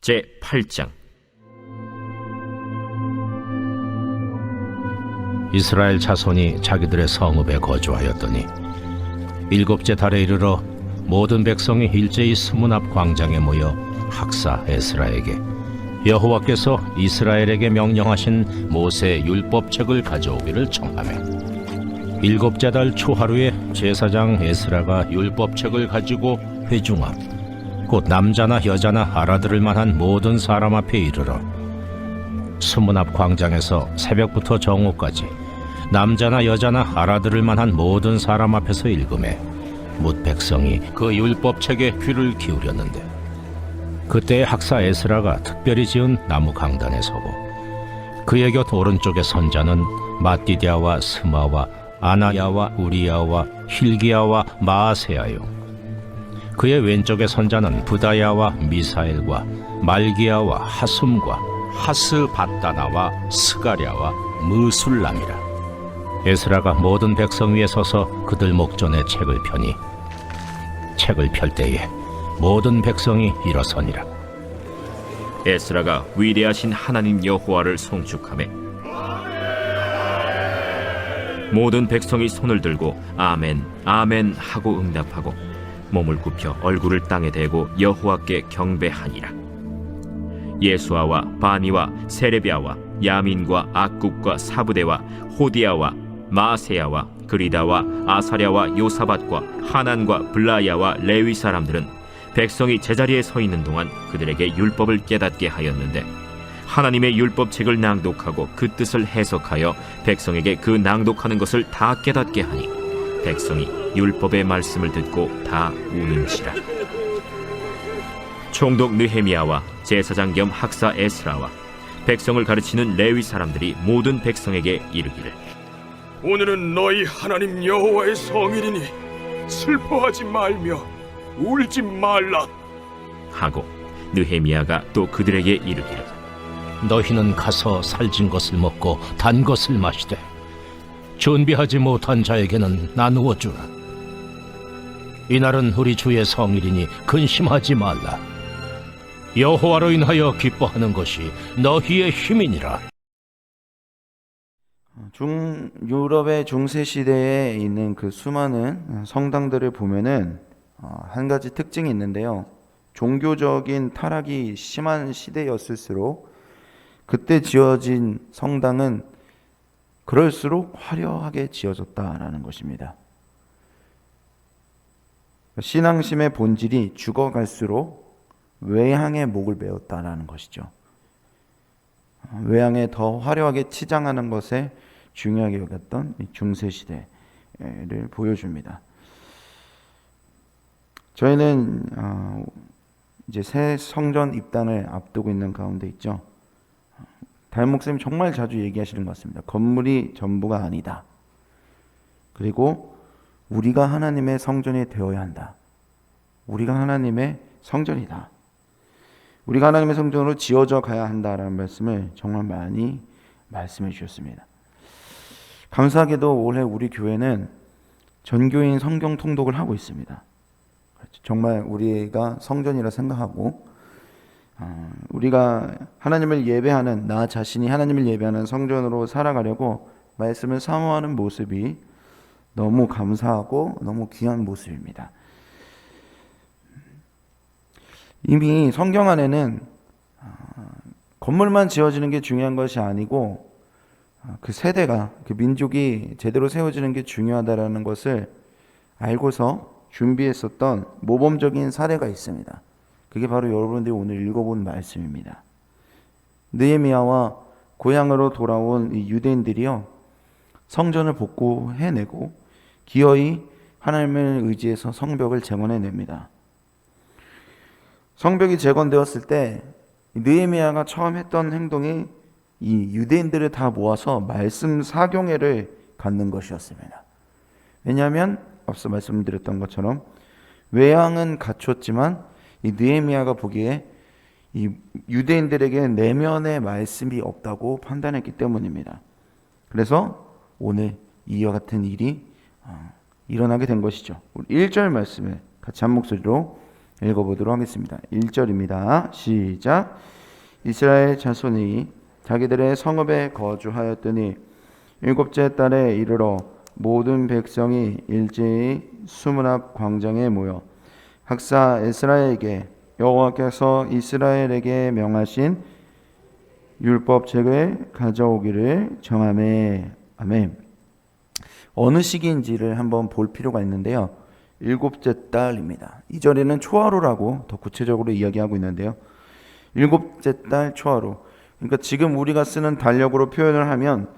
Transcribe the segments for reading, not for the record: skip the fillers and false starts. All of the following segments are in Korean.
제8장. 이스라엘 자손이 자기들의 성읍에 거주하였더니 일곱째 달에 이르러 모든 백성이 일제히 수문 앞 광장에 모여 학사 에스라에게 여호와께서 이스라엘에게 명령하신 모세 율법책을 가져오기를 청하매, 일곱째 달 초하루에 제사장 에스라가 율법책을 가지고 회중 앞, 곧 남자나 여자나 알아들을 만한 모든 사람 앞에 이르러 수문 앞 광장에서 새벽부터 정오까지 남자나 여자나 알아들을 만한 모든 사람 앞에서 읽음에 뭇 백성이 그 율법책에 귀를 기울였는데, 그때 학사 에스라가 특별히 지은 나무 강단에 서고 그의 곁 오른쪽에 선자는 마띠디아와 스마와 아나야와 우리야와 힐기야와 마아세야요, 그의 왼쪽에 선자는 부다야와 미사엘과 말기야와 하숨과 하스바다나와 스가랴와 무술람이라. 에스라가 모든 백성 위에 서서 그들 목전에 책을 펴니 책을 펼 때에 모든 백성이 일어서니라. 에스라가 위대하신 하나님 여호와를 송축하매 모든 백성이 손을 들고 아멘 아멘 하고 응답하고 몸을 굽혀 얼굴을 땅에 대고 여호와께 경배하니라. 예수아와 바니와 세레비아와 야민과 악굽과 사부대와 호디아와 마세야와 그리다와 아사랴와 요사밧과 하난과 블라야와 레위 사람들은 백성이 제자리에 서 있는 동안 그들에게 율법을 깨닫게 하였는데, 하나님의 율법책을 낭독하고 그 뜻을 해석하여 백성에게 그 낭독하는 것을 다 깨닫게 하니 백성이 율법의 말씀을 듣고 다 우는지라. 총독 느헤미야와 제사장 겸 학사 에스라와 백성을 가르치는 레위 사람들이 모든 백성에게 이르기를, 오늘은 너희 하나님 여호와의 성일이니 슬퍼하지 말며 울지 말라 하고, 느헤미야가 또 그들에게 이르기를, 너희는 가서 살진 것을 먹고 단 것을 마시되 준비하지 못한 자에게는 나누어 주라. 이날은 우리 주의 성일이니 근심하지 말라. 여호와로 인하여 기뻐하는 것이 너희의 힘이니라. 유럽의 중세 시대에 있는 그 수많은 성당들을 보면은 한 가지 특징이 있는데요. 종교적인 타락이 심한 시대였을수록 그때 지어진 성당은 그럴수록 화려하게 지어졌다라는 것입니다. 신앙심의 본질이 죽어갈수록 외향에 목을 메었다라는 것이죠. 외향에 더 화려하게 치장하는 것에 중요하게 여겼던 중세 시대를 보여줍니다. 저희는 이제 새 성전 입단을 앞두고 있는 가운데 있죠. 담임 목사님 정말 자주 얘기하시는 것 같습니다. 건물이 전부가 아니다. 그리고 우리가 하나님의 성전이 되어야 한다. 우리가 하나님의 성전이다. 우리가 하나님의 성전으로 지어져 가야 한다라는 말씀을 정말 많이 말씀해 주셨습니다. 감사하게도 올해 우리 교회는 전교인 성경 통독을 하고 있습니다. 정말 우리가 성전이라 생각하고 우리가 하나님을 예배하는, 나 자신이 하나님을 예배하는 성전으로 살아가려고 말씀을 사모하는 모습이 너무 감사하고 너무 귀한 모습입니다. 이미 성경 안에는 건물만 지어지는 게 중요한 것이 아니고 그 세대가, 그 민족이 제대로 세워지는 게 중요하다라는 것을 알고서 준비했었던 모범적인 사례가 있습니다. 그게 바로 여러분들이 오늘 읽어본 말씀입니다. 느헤미야와 고향으로 돌아온 이 유대인들이요, 성전을 복구해내고 기어이 하나님을 의지해서 성벽을 재건해냅니다. 성벽이 재건되었을 때 느헤미야가 처음 했던 행동이 이 유대인들을 다 모아서 말씀 사경회를 갖는 것이었습니다. 왜냐하면 앞서 말씀드렸던 것처럼 외양은 갖췄지만 이 느헤미야가 보기에 이 유대인들에게 내면의 말씀이 없다고 판단했기 때문입니다. 그래서 오늘 이와 같은 일이 일어나게 된 것이죠. 우리 1절 말씀을 같이 한 목소리로 읽어보도록 하겠습니다. 1절입니다. 시작. 이스라엘 자손이 자기들의 성읍에 거주하였더니 일곱째 달에 이르러 모든 백성이 일제히 수문 앞 광장에 모여 학사 에스라에게 여호와께서 이스라엘에게 명하신 율법책을 가져오기를 정하매. 아멘. 어느 시기인지를 한번 볼 필요가 있는데요. 일곱째 달입니다. 이 절에는 초하루라고 더 구체적으로 이야기하고 있는데요. 일곱째 달 초하루. 그러니까 지금 우리가 쓰는 달력으로 표현을 하면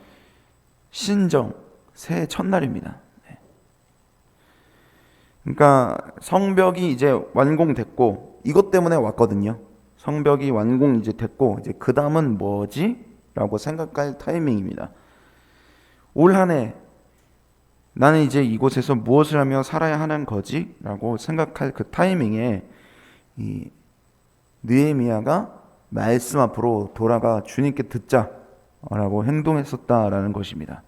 신정, 새해 첫날입니다. 그러니까 성벽이 이제 완공됐고 이것 때문에 왔거든요. 성벽이 완공 이제 됐고 이제 그 다음은 뭐지? 라고 생각할 타이밍입니다. 올 한 해 나는 이제 이곳에서 무엇을 하며 살아야 하는 거지? 라고 생각할 그 타이밍에 이 느헤미야가 말씀 앞으로 돌아가 주님께 듣자라고 행동했었다라는 것입니다.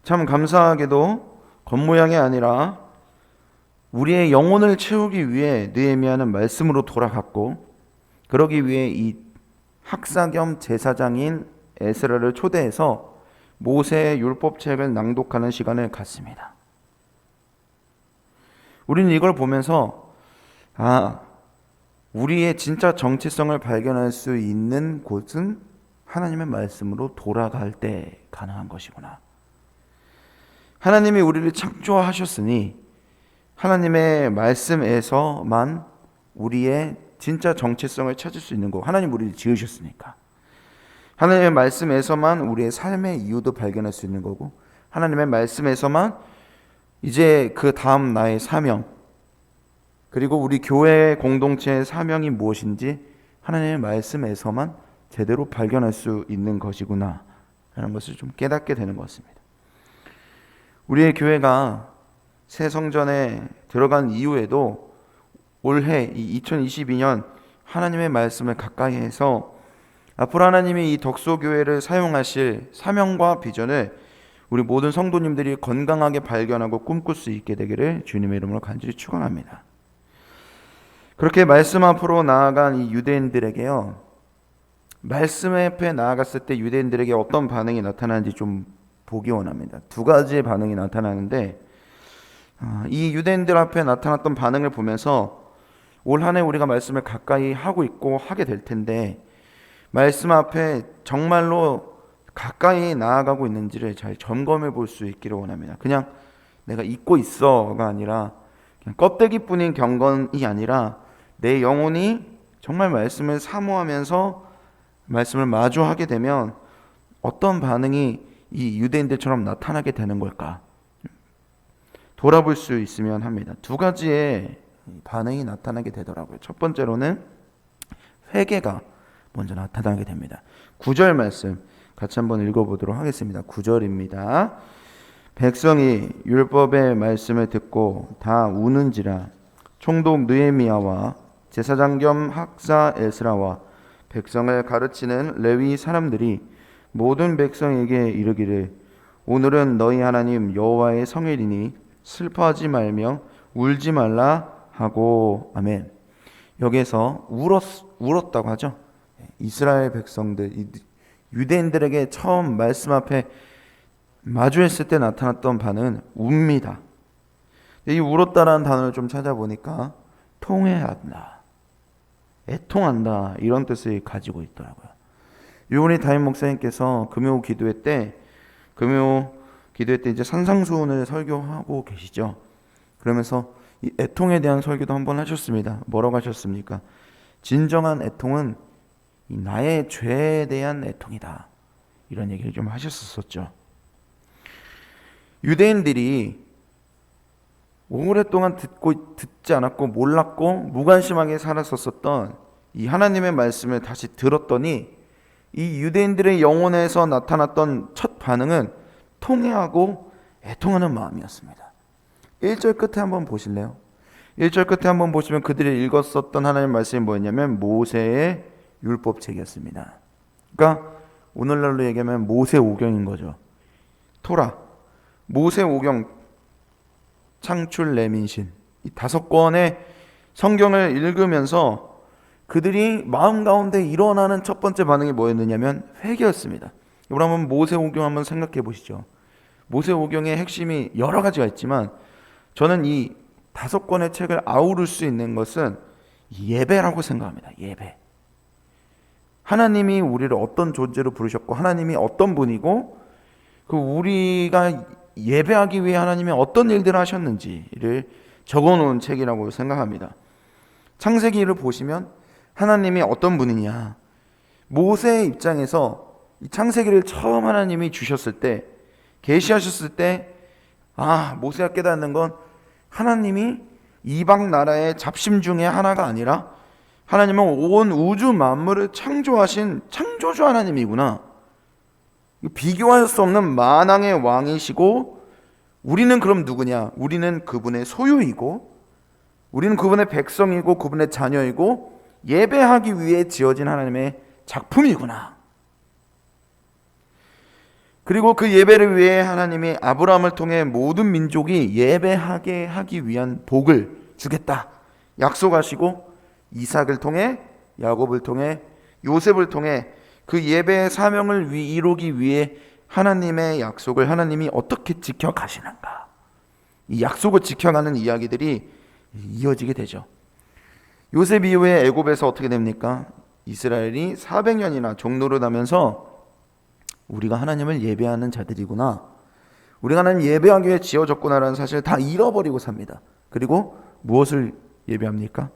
참 감사하게도 겉모양이 아니라 우리의 영혼을 채우기 위해 느헤미야는 말씀으로 돌아갔고 그러기 위해 이 학사 겸 제사장인 에스라를 초대해서 모세의 율법책을 낭독하는 시간을 갖습니다. 우리는 이걸 보면서 우리의 진짜 정체성을 발견할 수 있는 곳은 하나님의 말씀으로 돌아갈 때 가능한 것이구나. 하나님이 우리를 창조하셨으니 하나님의 말씀에서만 우리의 진짜 정체성을 찾을 수 있는 거. 하나님 우리를 지으셨으니까. 하나님의 말씀에서만 우리의 삶의 이유도 발견할 수 있는 거고 하나님의 말씀에서만 이제 그 다음 나의 사명 그리고 우리 교회 공동체의 사명이 무엇인지 하나님의 말씀에서만 제대로 발견할 수 있는 것이구나 라는 것을 좀 깨닫게 되는 것 같습니다. 우리의 교회가 새 성전에 들어간 이후에도 올해 2022년 하나님의 말씀을 가까이 해서 앞으로 하나님이 이 덕소교회를 사용하실 사명과 비전을 우리 모든 성도님들이 건강하게 발견하고 꿈꿀 수 있게 되기를 주님의 이름으로 간절히 축원합니다. 그렇게 말씀 앞으로 나아간 이 유대인들에게요, 말씀 앞에 나아갔을 때 유대인들에게 어떤 반응이 나타나는지 좀 보기 원합니다. 두 가지의 반응이 나타나는데 이 유대인들 앞에 나타났던 반응을 보면서 올 한 해 우리가 말씀을 가까이 하고 있고 하게 될 텐데 말씀 앞에 정말로 가까이 나아가고 있는지를 잘 점검해 볼 수 있기를 원합니다. 그냥 내가 잊고 있어가 아니라 그냥 껍데기뿐인 경건이 아니라 내 영혼이 정말 말씀을 사모하면서 말씀을 마주하게 되면 어떤 반응이 이 유대인들처럼 나타나게 되는 걸까? 돌아볼 수 있으면 합니다. 두 가지의 반응이 나타나게 되더라고요. 첫 번째로는 회개가 먼저 나타나게 됩니다. 9절 말씀 같이 한번 읽어보도록 하겠습니다. 9절입니다. 백성이 율법의 말씀을 듣고 다 우는지라 총독 느헤미야와 제사장 겸 학사 에스라와 백성을 가르치는 레위 사람들이 모든 백성에게 이르기를 오늘은 너희 하나님 여호와의 성일이니 슬퍼하지 말며 울지 말라 하고. 아멘. 여기에서 울었다고 하죠. 이스라엘 백성들, 유대인들에게 처음 말씀 앞에 마주했을 때 나타났던 반응은 웁니다. 이 울었다라는 단어를 좀 찾아보니까 통회한다, 애통한다 이런 뜻을 가지고 있더라고요. 유은희 담임 목사님께서 금요 기도회 때 이제 산상수훈을 설교하고 계시죠. 그러면서 이 애통에 대한 설교도 한번 하셨습니다. 뭐라고 하셨습니까? 진정한 애통은 나의 죄에 대한 애통이다. 이런 얘기를 좀 하셨었죠. 유대인들이 오랫동안 듣지 않았고 몰랐고 무관심하게 살았었던 이 하나님의 말씀을 다시 들었더니 이 유대인들의 영혼에서 나타났던 첫 반응은 통회하고 애통하는 마음이었습니다. 1절 끝에 한번 보실래요? 1절 끝에 한번 보시면 그들이 읽었었던 하나님의 말씀이 뭐였냐면 모세의 율법책이었습니다. 그러니까 오늘날로 얘기하면 모세오경인 거죠. 토라, 모세오경, 창출, 레민신 이 5권의 성경을 읽으면서 그들이 마음 가운데 일어나는 첫 번째 반응이 뭐였느냐면 회개였습니다. 여러분 한번 모세오경 한번 생각해 보시죠. 모세오경의 핵심이 여러 가지가 있지만 저는 이 5권의 책을 아우를 수 있는 것은 예배라고 생각합니다. 예배. 하나님이 우리를 어떤 존재로 부르셨고 하나님이 어떤 분이고 그 우리가 예배하기 위해 하나님이 어떤 일들을 하셨는지를 적어놓은 책이라고 생각합니다. 창세기를 보시면 하나님이 어떤 분이냐, 모세의 입장에서 이 창세기를 처음 하나님이 주셨을 때, 계시하셨을 때, 모세가 깨닫는 건 하나님이 이방 나라의 잡심 중에 하나가 아니라 하나님은 온 우주 만물을 창조하신 창조주 하나님이구나. 비교할 수 없는 만왕의 왕이시고, 우리는 그럼 누구냐? 우리는 그분의 소유이고, 우리는 그분의 백성이고, 그분의 자녀이고, 예배하기 위해 지어진 하나님의 작품이구나. 그리고 그 예배를 위해 하나님이 아브라함을 통해 모든 민족이 예배하게 하기 위한 복을 주겠다 약속하시고, 이삭을 통해, 야곱을 통해, 요셉을 통해 그 예배의 사명을 이루기 위해 하나님의 약속을 하나님이 어떻게 지켜가시는가, 이 약속을 지켜가는 이야기들이 이어지게 되죠. 요셉 이후에 애굽에서 어떻게 됩니까? 이스라엘이 400년이나 종노릇하면서 우리가 하나님을 예배하는 자들이구나, 우리가 하나님 예배하기 위해 지어졌구나라는 사실을 다 잃어버리고 삽니다. 그리고 무엇을 예배합니까?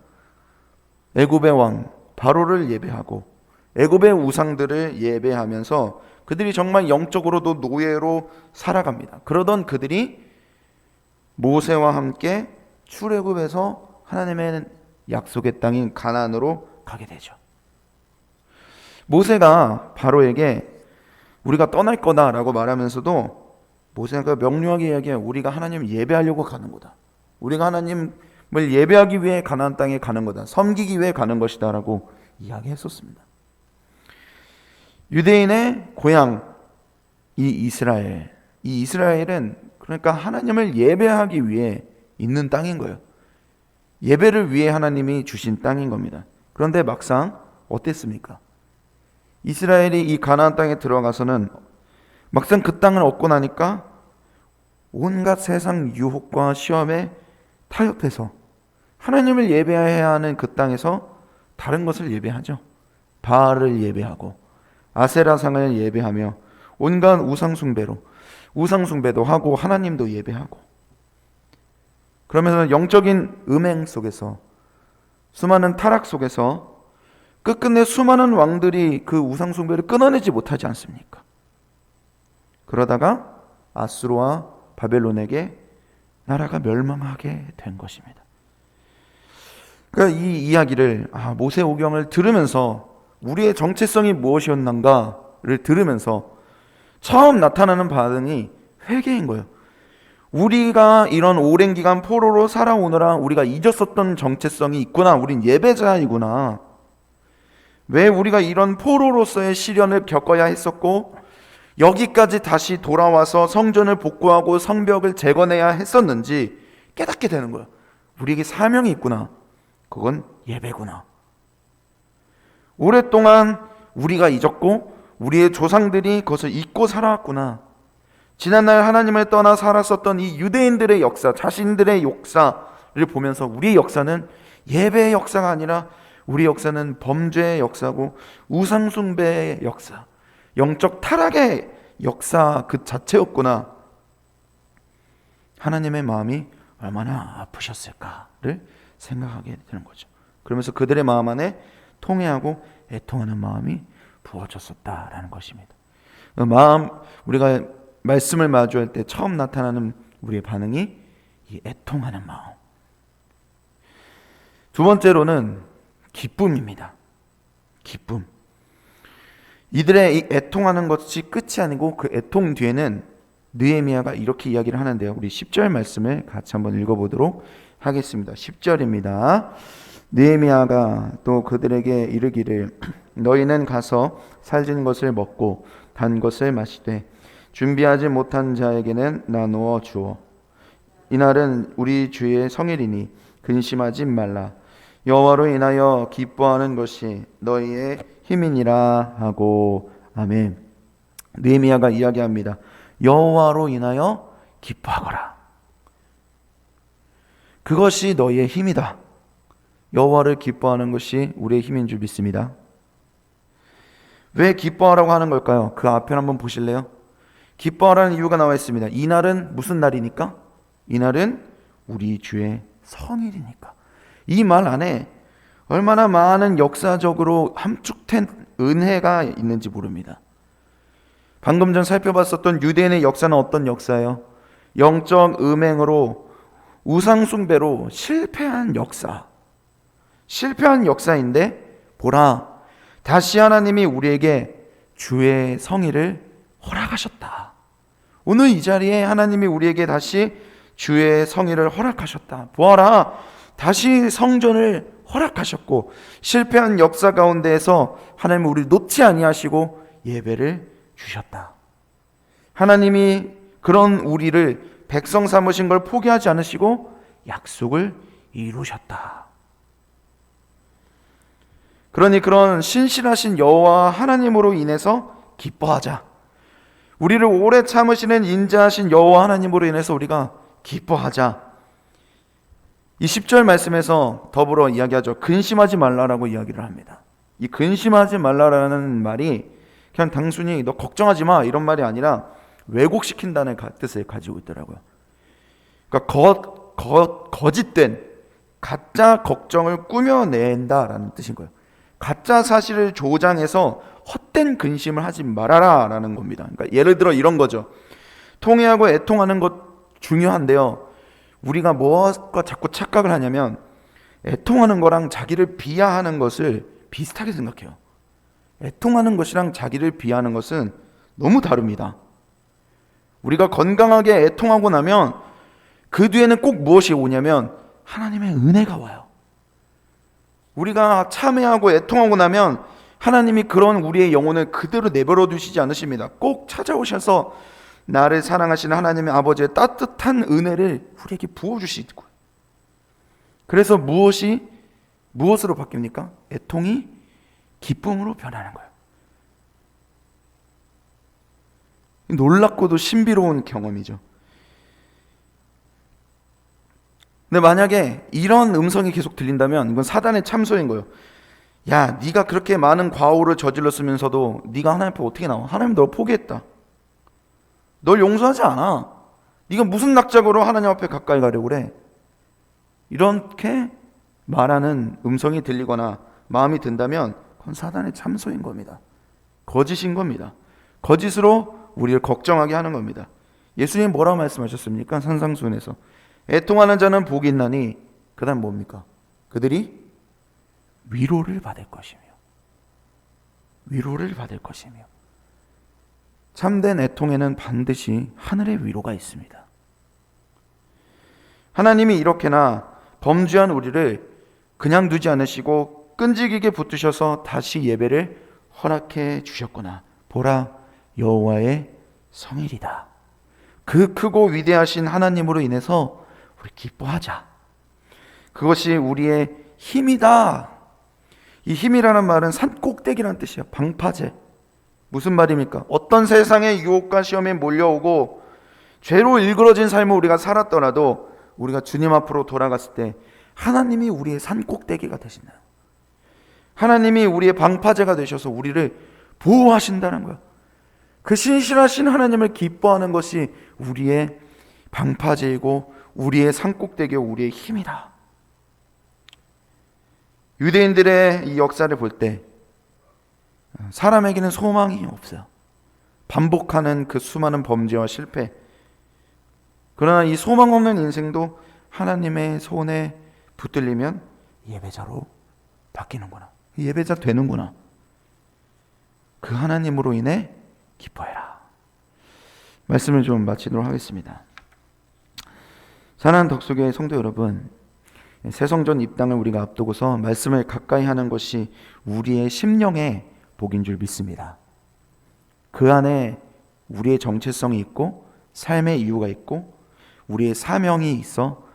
애굽의 왕 바로를 예배하고 애굽의 우상들을 예배하면서 그들이 정말 영적으로도 노예로 살아갑니다. 그러던 그들이 모세와 함께 출애굽에서 하나님의 약속의 땅인 가나안으로 가게 되죠. 모세가 바로에게 우리가 떠날 거다라고 말하면서도 모세가 명료하게 이야기해, 우리가 하나님 예배하려고 가는 거다, 우리가 하나님을 예배하기 위해 가나안 땅에 가는 거다, 섬기기 위해 가는 것이다 라고 이야기했었습니다. 유대인의 고향 이 이스라엘은 그러니까 하나님을 예배하기 위해 있는 땅인 거예요. 예배를 위해 하나님이 주신 땅인 겁니다. 그런데 막상 어땠습니까? 이스라엘이 이 가나안 땅에 들어가서는 막상 그 땅을 얻고 나니까 온갖 세상 유혹과 시험에 타협해서 하나님을 예배해야 하는 그 땅에서 다른 것을 예배하죠. 바알을 예배하고 아세라상을 예배하며 온갖 우상숭배도 하고 하나님도 예배하고, 그러면서 영적인 음행 속에서, 수많은 타락 속에서 끝끝내 수많은 왕들이 그 우상숭배를 끊어내지 못하지 않습니까? 그러다가 아수르와 바벨론에게 나라가 멸망하게 된 것입니다. 그러니까 이 이야기를 모세오경을 들으면서 우리의 정체성이 무엇이었는가를 들으면서 처음 나타나는 반응이 회개인 거예요. 우리가 이런 오랜 기간 포로로 살아오느라 우리가 잊었었던 정체성이 있구나. 우린 예배자이구나. 왜 우리가 이런 포로로서의 시련을 겪어야 했었고 여기까지 다시 돌아와서 성전을 복구하고 성벽을 재건해야 했었는지 깨닫게 되는 거예요. 우리에게 사명이 있구나. 그건 예배구나. 오랫동안 우리가 잊었고 우리의 조상들이 그것을 잊고 살아왔구나. 지난날 하나님을 떠나 살았었던 이 유대인들의 역사, 자신들의 역사를 보면서 우리의 역사는 예배의 역사가 아니라 우리 역사는 범죄의 역사고 우상숭배의 역사, 영적 타락의 역사 그 자체였구나. 하나님의 마음이 얼마나 아프셨을까를 생각하게 되는 거죠. 그러면서 그들의 마음 안에 통회하고 애통하는 마음이 부어졌었다라는 것입니다. 우리가 말씀을 마주할 때 처음 나타나는 우리의 반응이 이 애통하는 마음. 두 번째로는 기쁨입니다. 기쁨. 이들의 이 애통하는 것이 끝이 아니고 그 애통 뒤에는 느헤미야가 이렇게 이야기를 하는데요. 우리 10절 말씀을 같이 한번 읽어보도록 하겠습니다. 10절입니다. 느헤미야가 또 그들에게 이르기를 너희는 가서 살진 것을 먹고 단 것을 마시되 준비하지 못한 자에게는 나누어 주어. 이날은 우리 주의 성일이니 근심하지 말라. 여호와로 인하여 기뻐하는 것이 너희의 힘이니라 하고. 아멘. 느헤미야가 이야기합니다. 여호와로 인하여 기뻐하거라. 그것이 너희의 힘이다. 여호와를 기뻐하는 것이 우리의 힘인 줄 믿습니다. 왜 기뻐하라고 하는 걸까요? 그 앞에 한번 보실래요? 기뻐하라는 이유가 나와 있습니다. 이날은 무슨 날이니까? 이날은 우리 주의 성일이니까. 이 말 안에 얼마나 많은 역사적으로 함축된 은혜가 있는지 모릅니다. 방금 전 살펴봤었던 유대인의 역사는 어떤 역사예요? 영적 음행으로 우상 숭배로 실패한 역사. 실패한 역사인데 보라, 다시 하나님이 우리에게 주의 성의를 허락하셨다. 오늘 이 자리에 하나님이 우리에게 다시 주의 성의를 허락하셨다. 보아라, 다시 성전을 허락하셨고 실패한 역사 가운데에서 하나님은 우리를 놓지 아니하시고 예배를 주셨다. 하나님이 그런 우리를 백성 삼으신 걸 포기하지 않으시고 약속을 이루셨다. 그러니 그런 신실하신 여호와 하나님으로 인해서 기뻐하자. 우리를 오래 참으시는 인자하신 여호와 하나님으로 인해서 우리가 기뻐하자. 이 10절 말씀에서 더불어 이야기하죠. 근심하지 말라라고 이야기를 합니다. 이 근심하지 말라라는 말이 그냥 단순히 너 걱정하지 마 이런 말이 아니라 왜곡시킨다는 뜻을 가지고 있더라고요. 그러니까 거짓된 가짜 걱정을 꾸며낸다라는 뜻인 거예요. 가짜 사실을 조장해서 헛된 근심을 하지 말아라 라는 겁니다. 그러니까 예를 들어 이런 거죠. 통회하고 애통하는 것 중요한데요, 우리가 뭐가 자꾸 착각을 하냐면 애통하는 거랑 자기를 비하하는 것을 비슷하게 생각해요. 애통하는 것이랑 자기를 비하하는 것은 너무 다릅니다. 우리가 건강하게 애통하고 나면 그 뒤에는 꼭 무엇이 오냐면 하나님의 은혜가 와요. 우리가 참회하고 애통하고 나면 하나님이 그런 우리의 영혼을 그대로 내버려 두시지 않으십니다. 꼭 찾아오셔서 나를 사랑하시는 하나님의 아버지의 따뜻한 은혜를 우리에게 부어주시고, 그래서 무엇으로 바뀝니까? 애통이 기쁨으로 변하는 거예요. 놀랍고도 신비로운 경험이죠. 근데 만약에 이런 음성이 계속 들린다면 이건 사단의 참소인 거예요. 야, 네가 그렇게 많은 과오를 저질렀으면서도 네가 하나님 앞에 어떻게 나와? 하나님 널 포기했다. 널 용서하지 않아. 네가 무슨 낙작으로 하나님 앞에 가까이 가려고 그래? 이렇게 말하는 음성이 들리거나 마음이 든다면 그건 사단의 참소인 겁니다. 거짓인 겁니다. 거짓으로 우리를 걱정하게 하는 겁니다. 예수님 뭐라고 말씀하셨습니까? 산상수훈에서 애통하는 자는 복이 있나니 그 다음 뭡니까? 그들이 위로를 받을 것이며, 위로를 받을 것이며. 참된 애통에는 반드시 하늘의 위로가 있습니다. 하나님이 이렇게나 범죄한 우리를 그냥 두지 않으시고 끈질기게 붙드셔서 다시 예배를 허락해 주셨구나. 보라, 여호와의 성일이다. 그 크고 위대하신 하나님으로 인해서 우리 기뻐하자. 그것이 우리의 힘이다. 이 힘이라는 말은 산꼭대기라는 뜻이에요. 방파제. 무슨 말입니까? 어떤 세상의 유혹과 시험에 몰려오고 죄로 일그러진 삶을 우리가 살았더라도 우리가 주님 앞으로 돌아갔을 때 하나님이 우리의 산꼭대기가 되신다. 하나님이 우리의 방파제가 되셔서 우리를 보호하신다는 거예요. 그 신실하신 하나님을 기뻐하는 것이 우리의 방파제이고 우리의 산꼭대기요, 우리의 힘이다. 유대인들의 이 역사를 볼 때 사람에게는 소망이 없어요. 반복하는 그 수많은 범죄와 실패. 그러나 이 소망 없는 인생도 하나님의 손에 붙들리면 예배자로 바뀌는구나. 예배자 되는구나. 그 하나님으로 인해 기뻐해라. 말씀을 좀 마치도록 하겠습니다. 사랑하는 덕수교회 성도 여러분, 새 성전 입당을 우리가 앞두고서 말씀을 가까이 하는 것이 우리의 심령의 복인 줄 믿습니다. 그 안에 우리의 정체성이 있고 삶의 이유가 있고 우리의 사명이 있어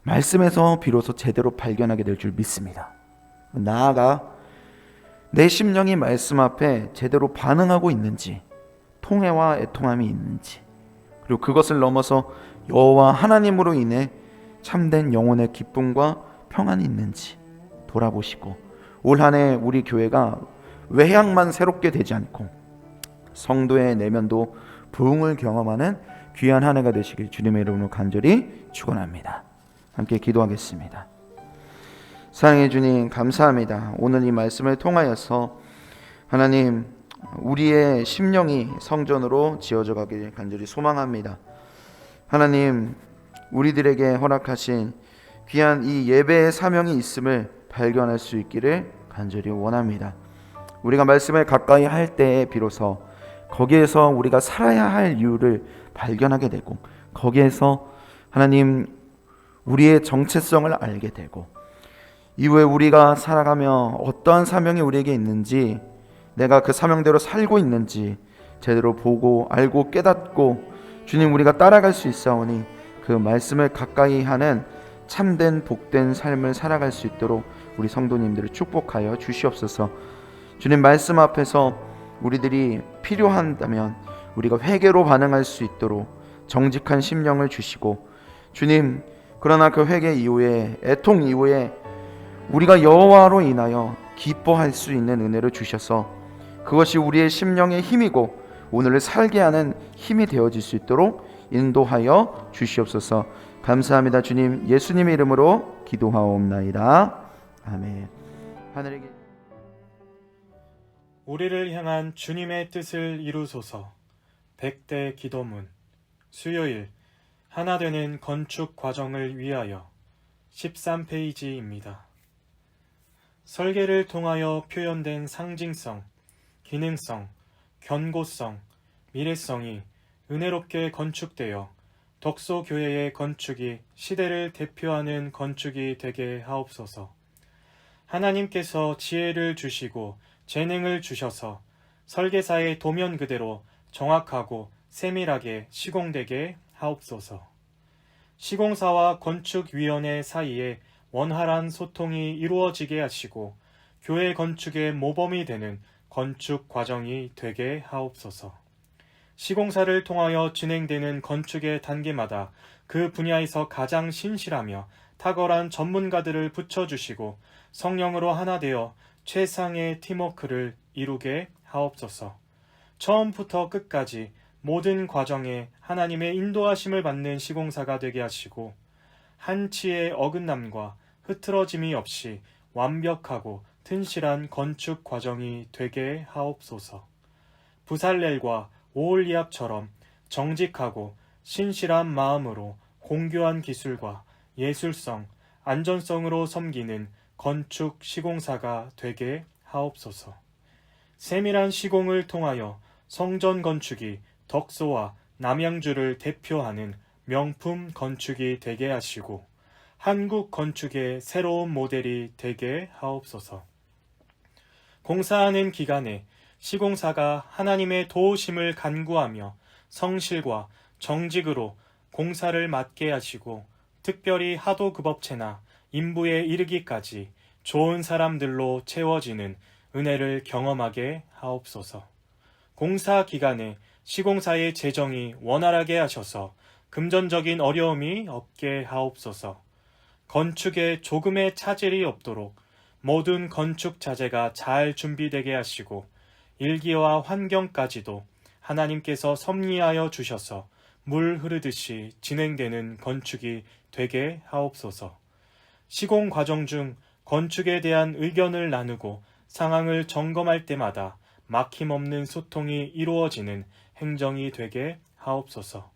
말씀에서 비로소 제대로 발견하게 될 줄 믿습니다. 나아가 내 심령이 말씀 앞에 제대로 반응하고 있는지, 통회와 애통함이 있는지, 그리고 그것을 넘어서 여호와 하나님으로 인해 참된 영혼의 기쁨과 평안이 있는지 돌아보시고, 올 한 해 우리 교회가 외향만 새롭게 되지 않고 성도의 내면도 부흥을 경험하는 귀한 한 해가 되시길 주님의 이름으로 간절히 축원합니다. 함께 기도하겠습니다. 사랑해 주님, 감사합니다. 오늘 이 말씀을 통하여서 하나님, 우리의 심령이 성전으로 지어져 가길 간절히 소망합니다. 하나님, 우리들에게 허락하신 귀한 이 예배의 사명이 있음을 발견할 수 있기를 간절히 원합니다. 우리가 말씀을 가까이 할 때에 비로소 거기에서 우리가 살아야 할 이유를 발견하게 되고, 거기에서 하나님 우리의 정체성을 알게 되고, 이후에 우리가 살아가며 어떠한 사명이 우리에게 있는지, 내가 그 사명대로 살고 있는지 제대로 보고 알고 깨닫고 주님 우리가 따라갈 수 있사오니 그 말씀을 가까이 하는 참된 복된 삶을 살아갈 수 있도록 우리 성도님들을 축복하여 주시옵소서. 주님 말씀 앞에서 우리들이 필요한다면 우리가 회개로 반응할 수 있도록 정직한 심령을 주시고, 주님 그러나 그 회개 이후에, 애통 이후에 우리가 여호와로 인하여 기뻐할 수 있는 은혜를 주셔서 그것이 우리의 심령의 힘이고 오늘을 살게 하는 힘이 되어질 수 있도록 인도하여 주시옵소서. 감사합니다. 주님 예수님의 이름으로 기도하옵나이다. 아멘. 하늘에 우리를 향한 주님의 뜻을 이루소서. 100대 기도문. 수요일 하나 되는 건축 과정을 위하여 13페이지입니다. 설계를 통하여 표현된 상징성, 기능성, 견고성, 미래성이 은혜롭게 건축되어 덕소교회의 건축이 시대를 대표하는 건축이 되게 하옵소서. 하나님께서 지혜를 주시고 재능을 주셔서 설계사의 도면 그대로 정확하고 세밀하게 시공되게 하옵소서. 시공사와 건축위원회 사이에 원활한 소통이 이루어지게 하시고 교회 건축의 모범이 되는 건축 과정이 되게 하옵소서. 시공사를 통하여 진행되는 건축의 단계마다 그 분야에서 가장 신실하며 탁월한 전문가들을 붙여주시고 성령으로 하나 되어 최상의 팀워크를 이루게 하옵소서. 처음부터 끝까지 모든 과정에 하나님의 인도하심을 받는 시공사가 되게 하시고 한치의 어긋남과 흐트러짐이 없이 완벽하고 튼실한 건축 과정이 되게 하옵소서. 부살렐과 오홀리압처럼 정직하고 신실한 마음으로 공교한 기술과 예술성, 안전성으로 섬기는 건축 시공사가 되게 하옵소서. 세밀한 시공을 통하여 성전 건축이 덕소와 남양주를 대표하는 명품 건축이 되게 하시고 한국 건축의 새로운 모델이 되게 하옵소서. 공사하는 기간에 시공사가 하나님의 도우심을 간구하며 성실과 정직으로 공사를 맡게 하시고 특별히 하도급업체나 인부에 이르기까지 좋은 사람들로 채워지는 은혜를 경험하게 하옵소서. 공사 기간에 시공사의 재정이 원활하게 하셔서 금전적인 어려움이 없게 하옵소서. 건축에 조금의 차질이 없도록 모든 건축 자재가 잘 준비되게 하시고 일기와 환경까지도 하나님께서 섭리하여 주셔서 물 흐르듯이 진행되는 건축이 되게 하옵소서. 시공 과정 중 건축에 대한 의견을 나누고 상황을 점검할 때마다 막힘없는 소통이 이루어지는 행정이 되게 하옵소서.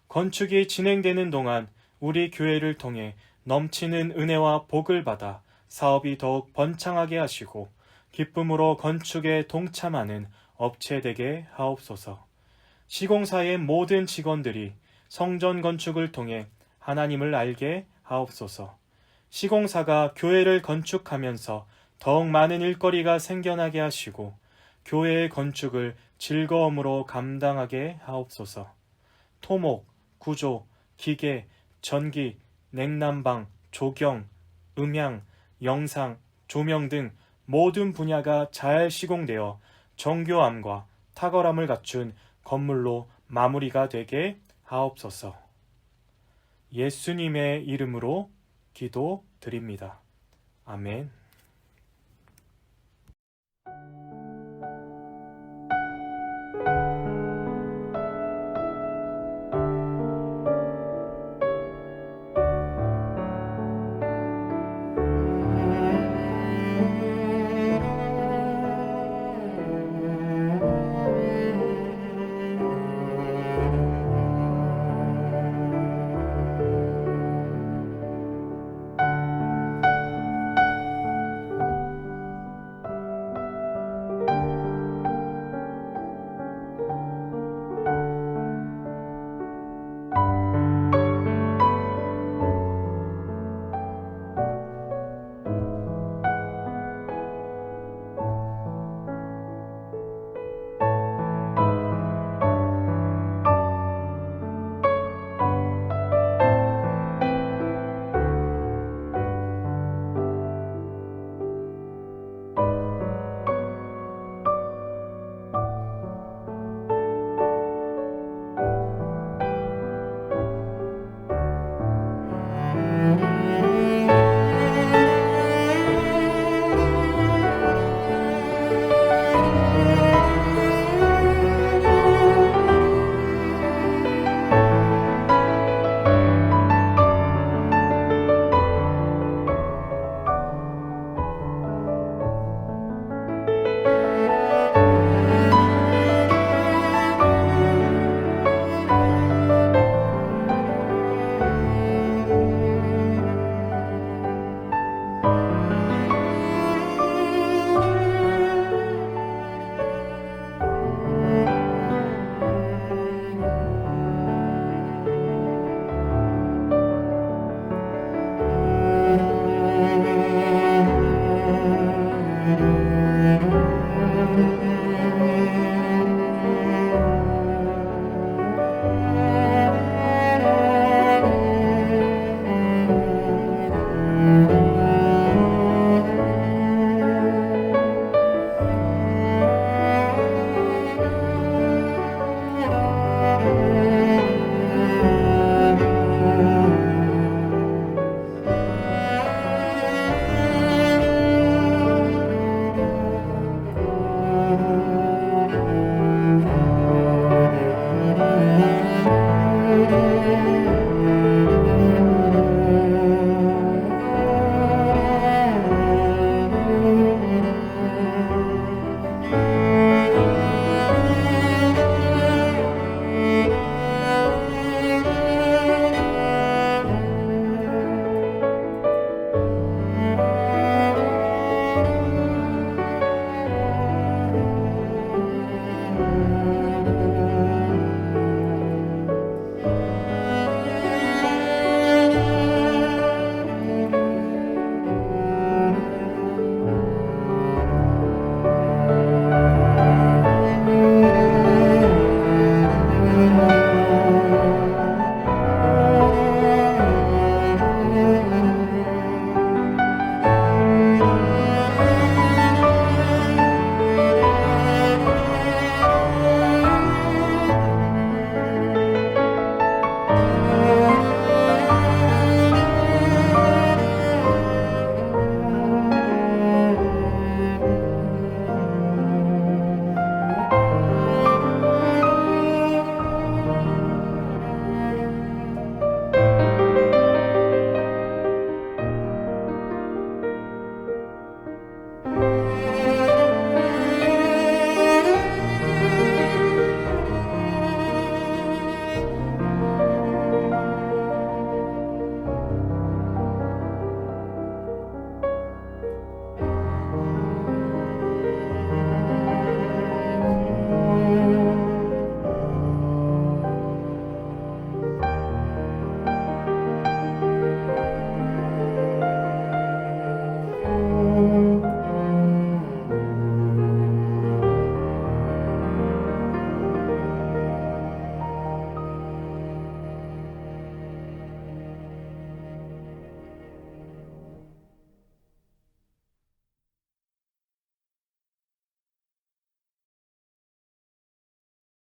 건축이 진행되는 동안 우리 교회를 통해 넘치는 은혜와 복을 받아 사업이 더욱 번창하게 하시고 기쁨으로 건축에 동참하는 업체 되게 하옵소서. 시공사의 모든 직원들이 성전 건축을 통해 하나님을 알게 하옵소서. 시공사가 교회를 건축하면서 더욱 많은 일거리가 생겨나게 하시고 교회의 건축을 즐거움으로 감당하게 하옵소서. 토목, 구조, 기계, 전기, 냉난방, 조경, 음향, 영상, 조명 등 모든 분야가 잘 시공되어 정교함과 탁월함을 갖춘 건물로 마무리가 되게 하옵소서. 예수님의 이름으로 기도드립니다. 아멘.